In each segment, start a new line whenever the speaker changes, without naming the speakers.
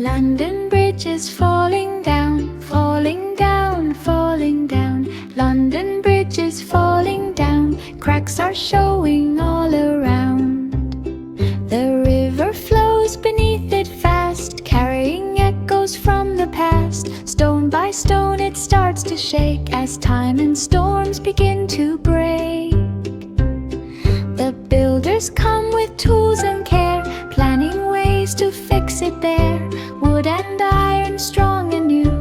London Bridge is falling down, falling down, falling down. London Bridge is falling down, cracks are showing all around. The river flows beneath it fast, carrying echoes from the past. Stone by stone it starts to shake as time and storms begin to break. The builders come with tools and care, planning ways to fix it there. Wood and iron, strong and new,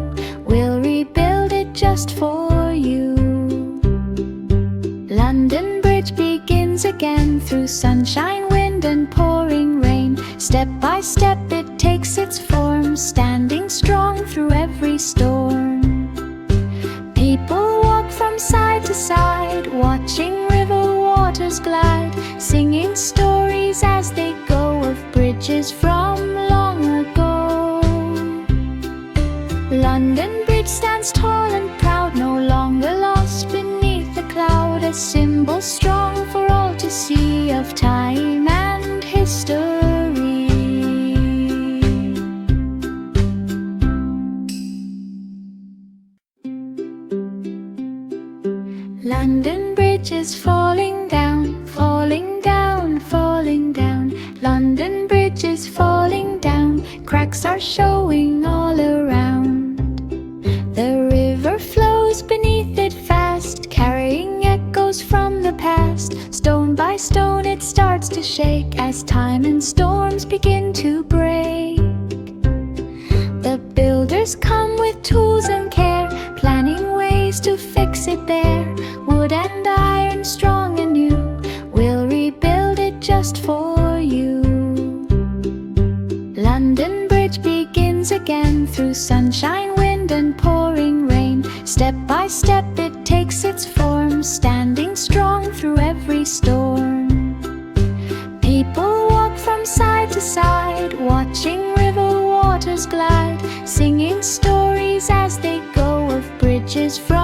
we'll rebuild it just for you. London Bridge begins again through sunshine, wind and pouring rain. Step by step it takes its form, standing strong through every storm. People walk from side to side, watching river waters glide, singing stories as they go of bridges from long ago. London Bridge stands tall and proud, no longer lost beneath the cloud, a symbol strong for all to see of time and history. London Bridge is falling down, falling down, falling down. London Bridge is falling down, cracks are showing all around. The river flows beneath it fast, carrying echoes from the past. Stone by stone it starts to shake as time and storms begin to break. The builders come with tools and care, planning ways to fix it there. Wood and iron, strong and new, we'll rebuild it just for you. London Bridge begins again through sunshine, wind and pouring rain. Step by step it takes its form, standing strong through every storm. People walk from side to side, watching river waters glide, singing stories as they go of bridges from